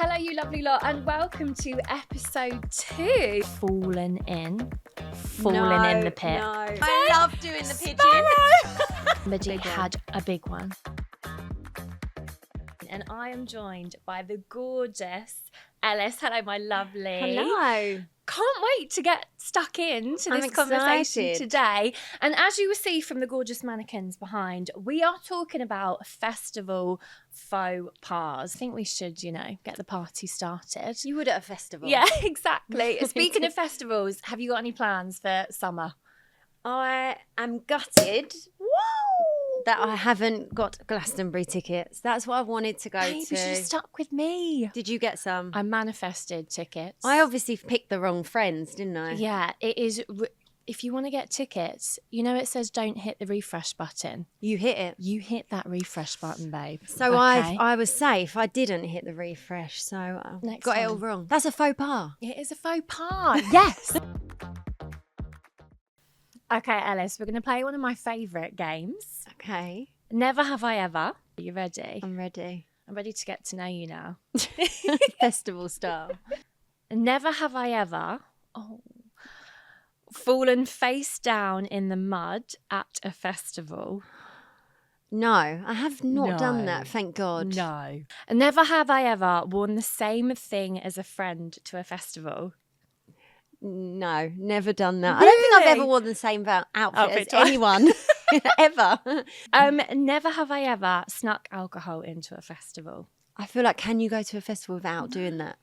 Hello, you lovely lot, and welcome to episode 2. Fallen in the pit. No. I love doing the pigeon. Somebody had a big one. And I am joined by the gorgeous Ellis. Hello, my lovely. Hello. Can't wait to get stuck into this conversation excited. today. And as you will see from the gorgeous mannequins behind, we are talking about festival faux pas. I think we should, get the party started. You would at a festival. Yeah, exactly. Speaking of festivals, have you got any plans for summer? I am gutted that I haven't got Glastonbury tickets. That's what I wanted to go Babe, to. you should have stuck with me. Did you get some? I manifested tickets. I obviously picked the wrong friends, didn't I? Yeah, it is. If you want to get tickets, it says don't hit the refresh button. You hit it. You hit that refresh button, babe. So okay. I was safe. I didn't hit the refresh, so I Next got it time. all wrong. That's a faux pas. It is a faux pas. Yes. Okay, Ellis, we're going to play one of my favourite games. Okay. Never have I ever. Are you ready? I'm ready. I'm ready to get to know you now. Festival style. Never have I ever fallen face down in the mud at a festival. No, I have not done No. that, thank God. No. And never have I ever worn the same thing as a friend to a festival. No, never done that. I don't think I've Really? ever worn the same outfit as Outfit. anyone, ever. Never have I ever snuck alcohol into a festival. I feel like, can you go to a festival without doing that?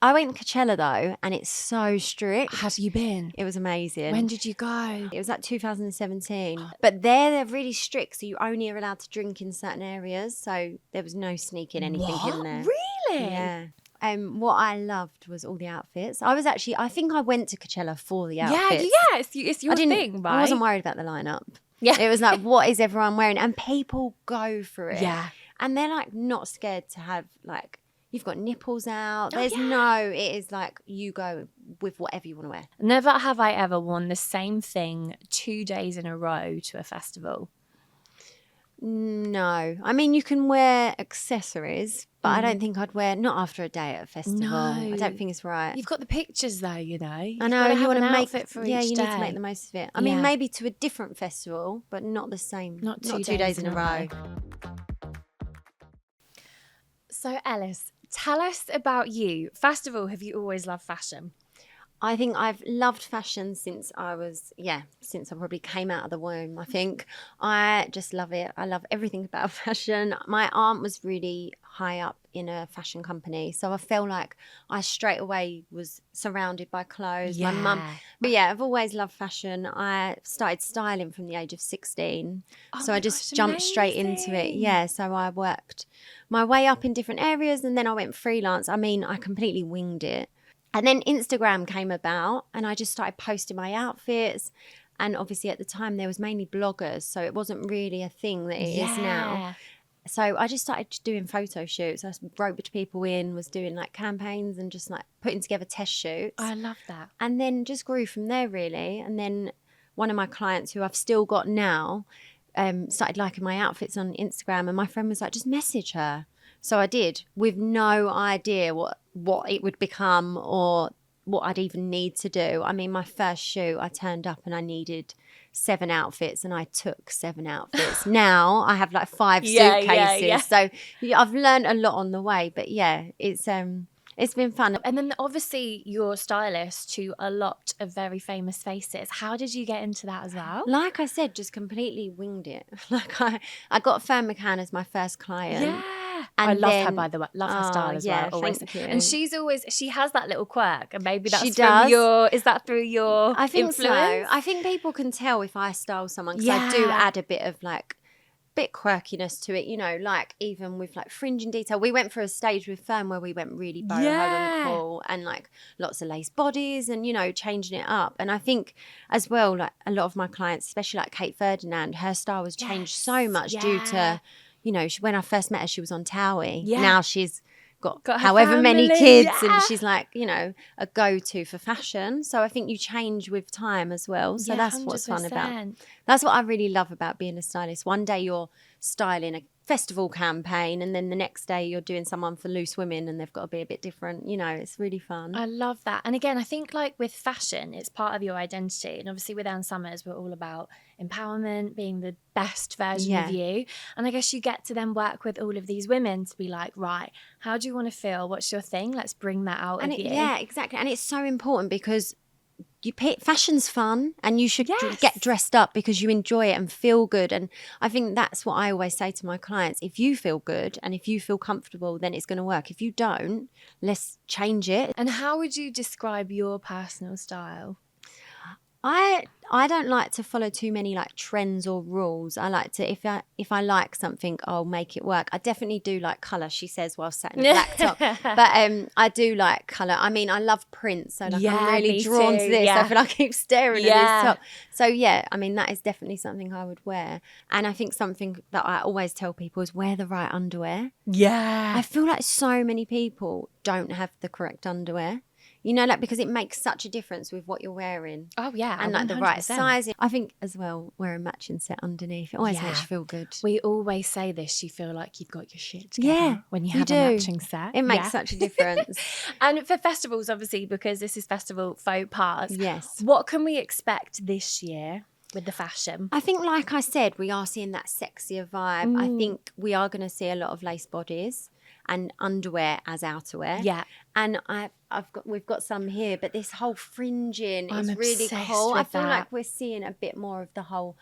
I went to Coachella though, and it's so strict. Have you been? It was amazing. When did you go? It was like 2017. But they're really strict, so you only are allowed to drink in certain areas. So there was no sneaking anything in there. Really? Yeah. What I loved was all the outfits. I think I went to Coachella for the outfits. Yeah, it's your thing, right? I wasn't worried about the lineup. Yeah. It was like, what is everyone wearing? And people go for it. Yeah. And they're like not scared to have like, you've got nipples out. Oh, There's yeah. it is like you go with whatever you want to wear. Never have I ever worn the same thing 2 days in a row to a festival. No. I mean, you can wear accessories, but I don't think I'd wear, not after a day at a festival. No. I don't think it's right. You've got the pictures though, I know, you you want to make it for yeah, each you day. need to make the most of it. I Yeah. mean, maybe to a different festival, but not the same. Not 2 2 days in a row. So Ellis, tell us about you. First of all, have you always loved fashion? I think I've loved fashion since I probably came out of the womb, I think. I just love it. I love everything about fashion. My aunt was really high up in a fashion company, so I felt like I straight away was surrounded by clothes. Yeah. My mum. But yeah, I've always loved fashion. I started styling from the age of 16. Oh So my I just gosh, jumped straight into it. amazing. Yeah, so I worked my way up in different areas and then I went freelance. I mean, I completely winged it. And then Instagram came about and I just started posting my outfits. And obviously at the time there was mainly bloggers, so it wasn't really a thing that it is now. So I just started doing photo shoots. I wrote people in, was doing like campaigns and just like putting together test shoots. I love that. And then just grew from there really. And then one of my clients who I've still got now started liking my outfits on Instagram and my friend was like, just message her. So I did, with no idea what it would become or what I'd even need to do. I mean, my first shoot, I turned up and I needed 7 outfits and I took 7 outfits. Now I have like 5 suitcases. Yeah. So I've learned a lot on the way. But yeah, it's been fun. And then obviously you're stylist to a lot of very famous faces. How did you get into that as well? Like I said, just completely winged it. Like I got Fern McCann as my first client. Yeah. And I love her, then- by the way. Love her style as yeah, well. Always. thank you. And she has that little quirk, and maybe that's She from does. is that through your I think influence? so. I think people can tell if I style someone because I do Yeah. add a bit of quirkiness to it, like even with like fringe and detail. We went for a stage with Fern where we went really boho and cool and like lots of lace bodies and, changing it up. And I think as well, like a lot of my clients, especially like Kate Ferdinand, her style has changed so much due to, when I first met her, she was on Towie. Yeah. Now she's got her however many family, kids yeah. and she's like, a go-to for fashion. So I think you change with time as well. So that's what's fun about. 100%. That's what I really love about being a stylist. One day you're styling a festival campaign, and then the next day you're doing someone for loose women and they've got to be a bit different. You know, it's really fun. I love that. And again, I think like with fashion, it's part of your identity. And obviously with Ann Summers, we're all about empowerment, being the best version of you. And I guess you get to then work with all of these women to be like, right, how do you want to feel? What's your thing? Let's bring that out of you. Yeah, exactly. And it's so important because fashion's fun, and you should get dressed up because you enjoy it and feel good. And I think that's what I always say to my clients. If you feel good and if you feel comfortable, then it's going to work. If you don't, let's change it. And how would you describe your personal style? I don't like to follow too many like trends or rules. I like to, if I like something, I'll make it work. I definitely do like colour, she says, while sat in a black top. But I do like colour. I mean, I love prints, so like I'm really drawn to this. I feel like I keep staring at this top. So yeah, I mean, that is definitely something I would wear. And I think something that I always tell people is wear the right underwear. Yeah. I feel like so many people don't have the correct underwear. You know, like, because it makes such a difference with what you're wearing. Oh, yeah. And like 100%. The right size. I think as well, wear a matching set underneath. It always makes you feel good. We always say this, you feel like you've got your shit together when you have a matching set. It makes such a difference. And for festivals, obviously, because this is festival faux pas. Yes. What can we expect this year with the fashion? I think, like I said, we are seeing that sexier vibe. I think we are going to see a lot of lace bodies and underwear as outerwear. Yeah. And we've got some here, but this whole fringing is really obsessed cool. with I feel that. like we're seeing a bit more of the whole,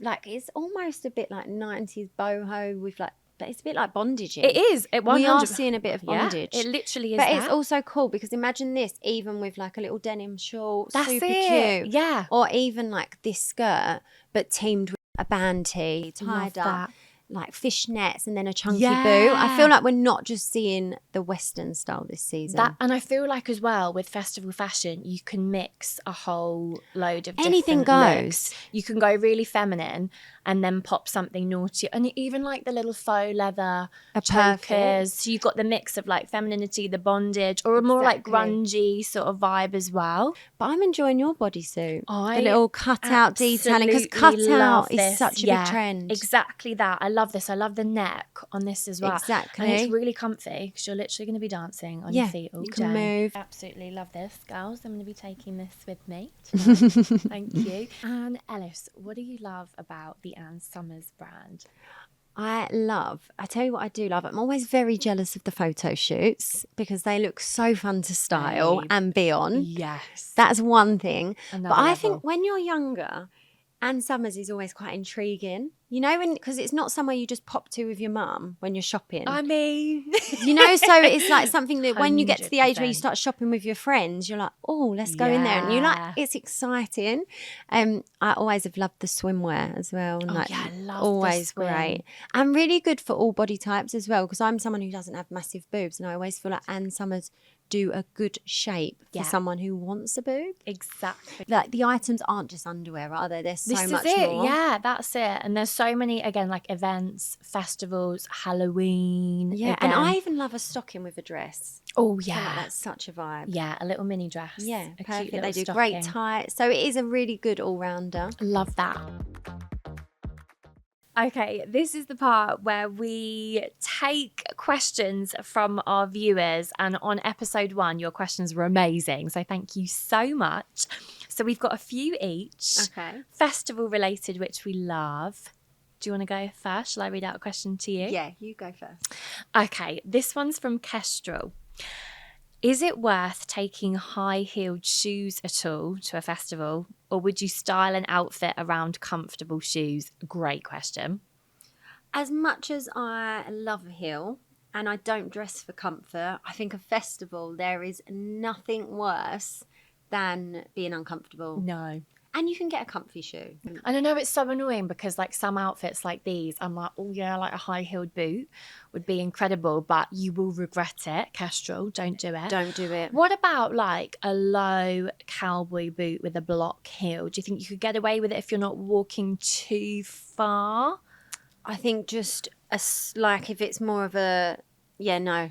like, it's almost a bit like 90s boho with like, but it's a bit like bondage. It is. We are seeing a bit of bondage. Yeah, it literally is. But it's also cool because imagine this, even with like a little denim shawl, super cute. Yeah. Or even like this skirt, but teamed with a band tee, tied up. Like fishnets and then a chunky boot. I feel like we're not just seeing the Western style this season. And I feel like as well with festival fashion, you can mix a whole load of anything different goes. Looks. You can go really feminine and then pop something naughty, and even like the little faux leather chokers. So you've got the mix of like femininity, the bondage, or a more like grungy sort of vibe as well. But I'm enjoying your bodysuit. The little cutout detailing, because cutout is such a big trend. Exactly that. I love this. I love the neck on this as well. Exactly. And it's really comfy because you're literally going to be dancing on your feet all day. You can move. Absolutely love this, girls. I'm going to be taking this with me tonight. Thank you. And Ellis, what do you love about the Ann Summers brand? I tell you what I do love. I'm always very jealous of the photo shoots because they look so fun to style and be on. Yes. That's one thing. Another but I level. think when you're younger, Ann Summers is always quite intriguing. You know, because it's not somewhere you just pop to with your mum when you're shopping. I mean, you know, so it's like something that when you get to the age where you 100%. start shopping with your friends, you're like, oh, let's go in there. And you're like, it's exciting. I always have loved the swimwear as well. And I love always the swim. great. And really good for all body types as well, because I'm someone who doesn't have massive boobs. And I always feel like Ann Summers do a good shape for someone who wants a boob. Exactly. Like the items aren't just underwear, are they? There's so much more. Yeah, that's it. And there's so many, again, like events, festivals, Halloween. Yeah, again. and I even love a stocking with a dress. Oh, I feel yeah. like that's such a vibe. Yeah, a little mini dress. Yeah, a perfect. cute They do little great stocking. tights. So it is a really good all-rounder. Love that. Okay, this is the part where we take questions from our viewers. And on episode 1, your questions were amazing. So thank you so much. So we've got a few each. Okay. Festival related, which we love. Do you want to go first? Shall I read out a question to you? Yeah, you go first. Okay, this one's from Kestrel. Is it worth taking high-heeled shoes at all to a festival, or would you style an outfit around comfortable shoes? Great question. As much as I love a heel and I don't dress for comfort, I think a festival, there is nothing worse than being uncomfortable. No. And you can get a comfy shoe. And I know it's so annoying because like some outfits like these, I'm like, oh yeah, like a high-heeled boot would be incredible, but you will regret it. Kestrel, don't do it. Don't do it. What about like a low cowboy boot with a block heel? Do you think you could get away with it if you're not walking too far? I think just like if it's more of a, no,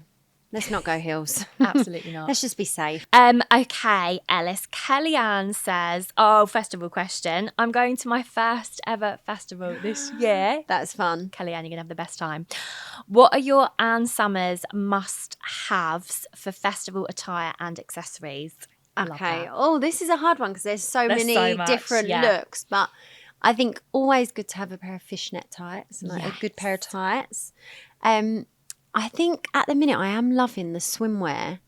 Let's not go heels. Absolutely not. Let's just be safe. Okay, Ellis. Kellyanne says, festival question. I'm going to my first ever festival this year. That's fun. Kellyanne, you're going to have the best time. What are your Ann Summers must-haves for festival attire and accessories? Okay. Oh, this is a hard one because there's so many different looks. But I think always good to have a pair of fishnet tights, like a good pair of tights. I think at the minute I am loving the swimwear.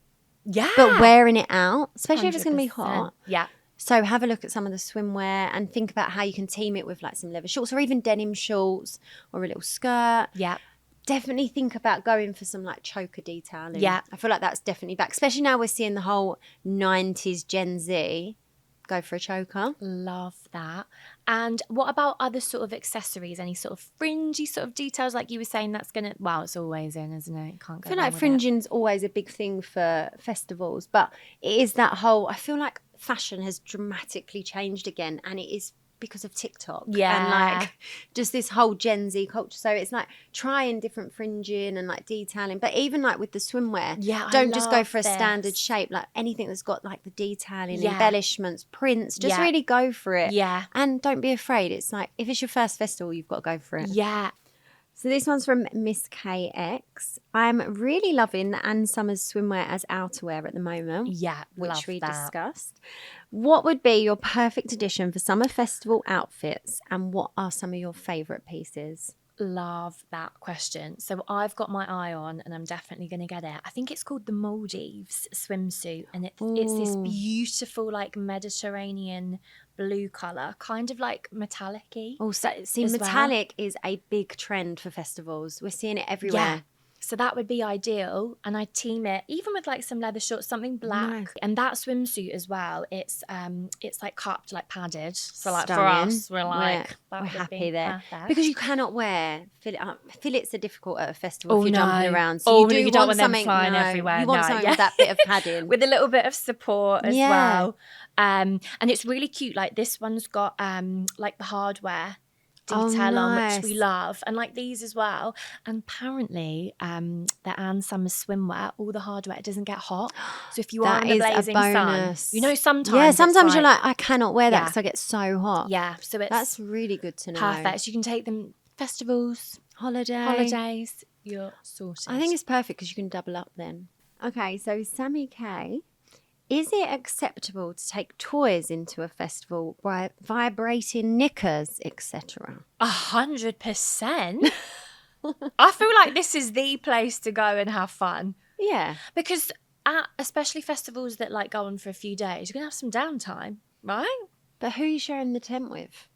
Yeah. But wearing it out, especially if it's going to be 100%. hot. Yeah. So have a look at some of the swimwear and think about how you can team it with like some leather shorts or even denim shorts or a little skirt. Yeah. Definitely think about going for some like choker detailing. Yeah. I feel like that's definitely back, especially now we're seeing the whole 90s Gen Z. Go for a choker. Love that. And what about other sort of accessories? Any sort of fringy sort of details like you were saying that's going to... Well, it's always in, isn't it? You can't go I feel like fringing's always a big thing for festivals, but it is that whole... I feel like fashion has dramatically changed again, and it is because of TikTok. Yeah. And like just this whole Gen Z culture. So it's like trying different fringing and like detailing. But even like with the swimwear, don't just go for a standard shape. Like anything that's got like the detailing, embellishments, prints, just really go for it. Yeah. And don't be afraid. It's like if it's your first festival, you've got to go for it. Yeah. So this one's from Miss KX. I'm really loving the Ann Summers swimwear as outerwear at the moment. Yeah, which we discussed. What would be your perfect addition for summer festival outfits, and what are some of your favourite pieces? Love that question. So I've got my eye on, and I'm definitely going to get it. I think it's called the Maldives swimsuit, and it's this beautiful like Mediterranean blue colour, kind of like metallic-y. Oh, so see, metallic is a big trend for festivals. We're seeing it everywhere. Yeah. So that would be ideal, and I team it even with like some leather shorts, something black. Nice. And that swimsuit as well. It's like cupped, like padded. So like for us, we're happy there perfect. because you cannot wear fillet. Fillets are difficult at a festival if you're jumping around. So you don't want them flying everywhere. You want something with that bit of padding with a little bit of support as well. And it's really cute. Like this one's got like the hardware detail on, which we love, and like these as well. And apparently the Ann Summers swimwear, all the hardware, it doesn't get hot, so if you are in the blazing sun, you know, sometimes you're like, I cannot wear that because I get so hot. So that's really good to know. Perfect. You can take them festivals, holidays, you're sorted. I think it's perfect because you can double up then. Okay, so Sammy K, is it acceptable to take toys into a festival by vibrating knickers, etc.? 100%. I feel like this is the place to go and have fun. Yeah. Because especially festivals that like go on for a few days, you're going to have some downtime, right? But who are you sharing the tent with?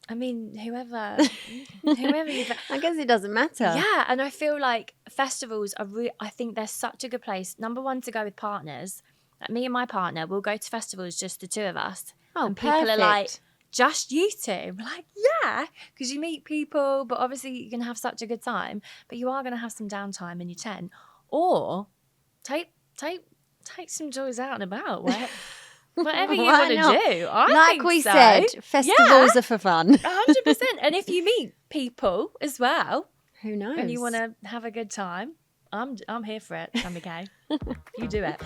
I mean, whoever I guess it doesn't matter. Yeah, and I feel like festivals are I think they're such a good place. Number one, to go with partners. Like me and my partner will go to festivals, just the two of us. Oh, and perfect. People are like, just you two. I'm like, yeah, because you meet people, but obviously you can have such a good time. But you are going to have some downtime in your tent, or take some joys out and about. Whatever you want to do. I think we so. said, festivals are for fun. 100%. And if you meet people as well, who knows? And you want to have a good time, I'm here for it, Sammy K. You do it.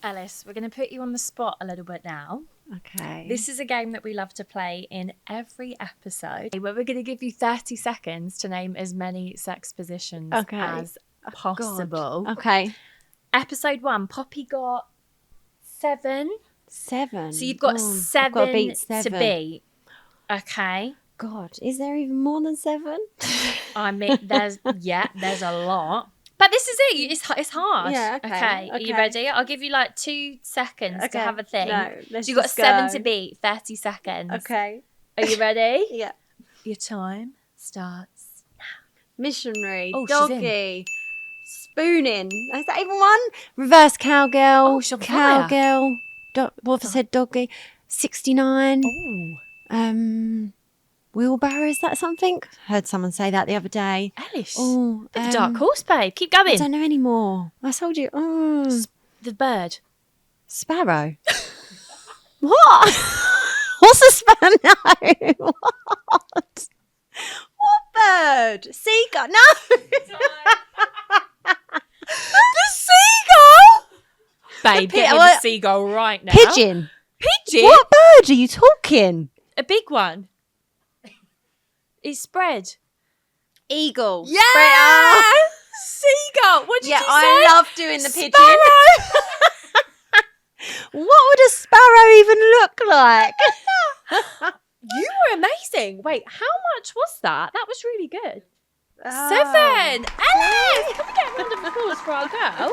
Ellis, we're going to put you on the spot a little bit now. Okay. This is a game that we love to play in every episode, where we're going to give you 30 seconds to name as many sex positions as possible. God. Okay. Episode 1, Poppy got 7. 7. So you've got 7 got to beat 7 to beat. Okay. God, is there even more than 7? I mean, there's a lot. But this is it. It's hard. Yeah, okay. Are you ready? I'll give you like 2 seconds to have a think. No, let's You've got 7 to beat, 30 seconds. Okay. Are you ready? Yeah. Your time starts now. Missionary, Oh, doggy, spooning. Is that even one? Reverse cowgirl. Oh, she's on fire. Cowgirl. What have I said? Doggy. 69. Oh. Wheelbarrow, is that something? Heard someone say that the other day. Ellis. Oh, the dark horse, babe. Keep going. I don't know anymore. I told you. The bird. Sparrow. What? What's a sparrow? No. What? What bird? Seagull? No. Babe, get me the seagull right now. Pigeon. Pigeon? What bird are you talking? A big one. It's spread. Eagle. Yeah! Seagull. What did you say? I love doing the pigeon. Sparrow. What would a sparrow even look like? You were amazing. Wait, how much was that? That was really good. 7. Ellis! Can we get a round of applause for our girl?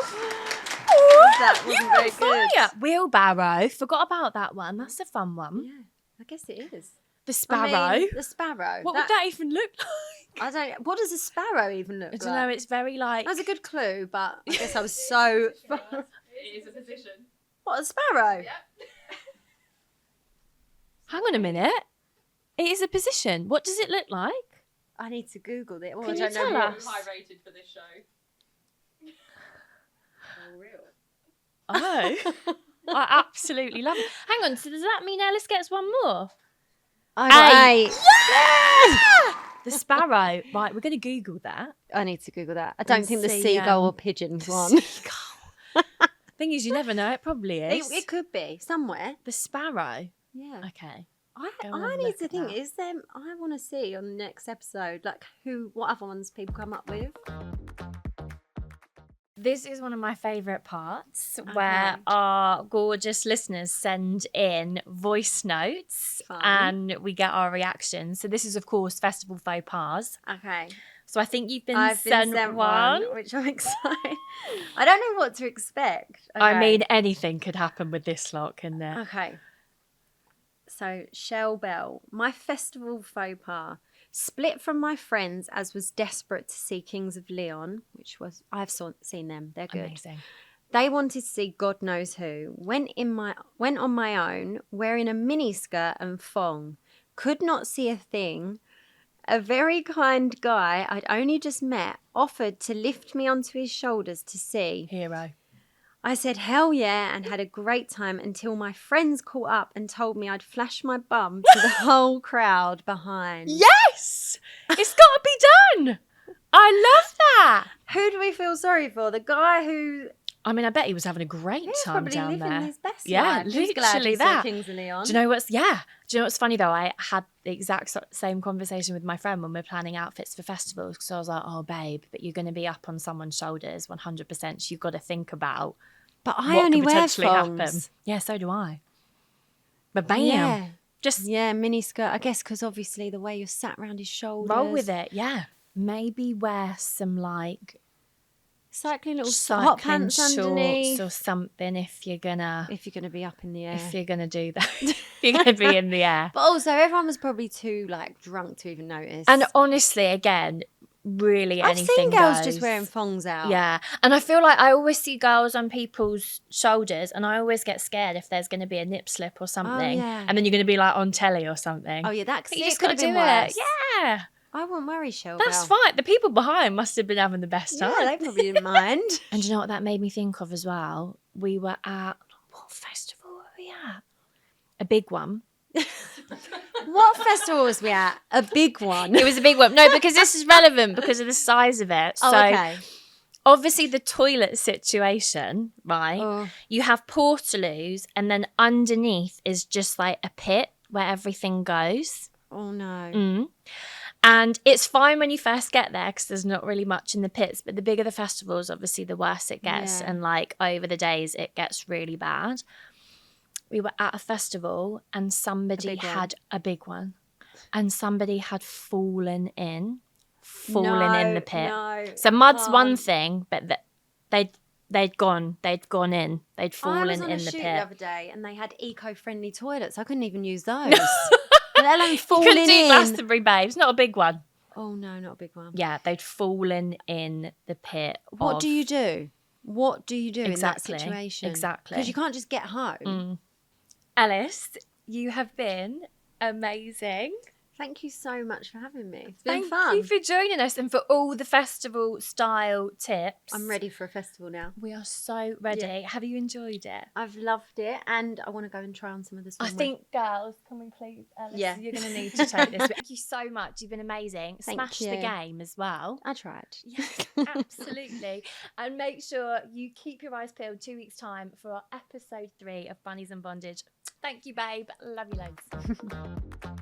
That wasn't very good. Wheelbarrow. Forgot about that one. That's a fun one. Yeah, I guess it is. The sparrow. I mean, the sparrow. What would that even look like? I don't. What does a sparrow even look like? I don't know. It's very like. That was a good clue, but I guess I was so. It is a position. What, a sparrow? Yep. Hang on a minute. It is a position. What does it look like? I need to Google it. Can you tell us? High rated for this show. For real. Oh, I absolutely love it. Hang on. So does that mean Ellis gets one more? I got 8. Yeah! The sparrow. Right, we're going to Google that. I need to Google that. I don't And think the see, seagull or pigeon's one. Seagull. Thing is, you never know. It probably is. It could be somewhere. The sparrow. Yeah. Okay. I Go and have need a look to at think. that. Is there? I want to see on the next episode, like what other ones people come up with. This is one of my favourite parts where our gorgeous listeners send in voice notes and we get our reactions. So this is, of course, festival faux pas. Okay. So I think I've sent been sent one. which I'm excited. I don't know what to expect. Okay. I mean, anything could happen with this lot, couldn't it? Okay. So, Shell Bell, my festival faux pas. Split from my friends as was desperate to see Kings of Leon, which was, seen them. They're good. Amazing. They wanted to see God knows who. Went on my own, wearing a miniskirt and thong. Could not see a thing. A very kind guy I'd only just met offered to lift me onto his shoulders to see. Hero. I said, hell yeah, and had a great time until my friends caught up and told me I'd flash my bum to the whole crowd behind. Yes! It's got to be done. I love that. Who do we feel sorry for? The guy who... I mean, I bet he was having a great He's time probably down living there. his best Yeah, life. He's glad literally he saw that. Kings of Leon. Do you know what's funny though? I had the exact same conversation with my friend when we were planning outfits for festivals, because I was like, oh babe, but you're going to be up on someone's shoulders 100%. So you've got to think about But I what only could wear potentially thongs. happen. Yeah, so do I. But bam, Yeah. just Mini skirt. I guess because obviously the way you're sat around his shoulders. roll with it. Yeah, maybe wear some like Cycling little hot cycling pants shorts underneath. or something if you're gonna be up in the air. if you're gonna do that. If you're gonna be in the air. But also, everyone was probably too drunk to even notice. And honestly, again, really I've anything seen girls goes. just wearing thongs out. Yeah, and I feel like I always see girls on people's shoulders, and I always get scared if there's going to be a nip slip or something, yeah. and then you're going to be like on telly or something. Oh yeah, that But you it just could got have to do been worse. it. Yeah, I won't worry, Shell. that's fine. The people behind must have been having the best time. Yeah, they probably didn't mind. And do you know what that made me think of as well? We were at what festival were we at? A big one. What festival was we at? A big one. It was a big one. No, because this is relevant because of the size of it. So okay. obviously the toilet situation, right? Oh. You have portaloos and then underneath is just like a pit where everything goes. Oh no. Mm. And it's fine when you first get there because there's not really much in the pits. But the bigger the festivals, obviously, the worse it gets. Yeah. And like over the days, it gets really bad. We were at a festival and somebody had a big one. And somebody had fallen in the pit. No, So mud's one thing, but they'd gone in. They'd fallen I was on in a the shoot pit. the other day and they had eco-friendly toilets. I couldn't even use those. Let alone falling Couldn't do in. Glastonbury, babes. Not a big one. Oh no, not a big one. Yeah, they'd fallen in the pit. What do you do? What do you do Exactly, in that situation? exactly. Because you can't just get home. Ellis, you have been amazing. Thank you so much for having me. It's been Thank fun. you for joining us and for all the festival style tips. I'm ready for a festival now. We are so ready. Yeah. Have you enjoyed it? I've loved it, and I want to go and try on some of the I swimwear. think, girls, can we please, Ellis? Yeah. You're going to need to take this. Thank you so much. You've been amazing. Thank Smash you. the game as well. I tried. Yes, absolutely. And make sure you keep your eyes peeled 2 weeks' time for our episode 3 of Bunnies and Bondage. Thank you, babe. Love you loads.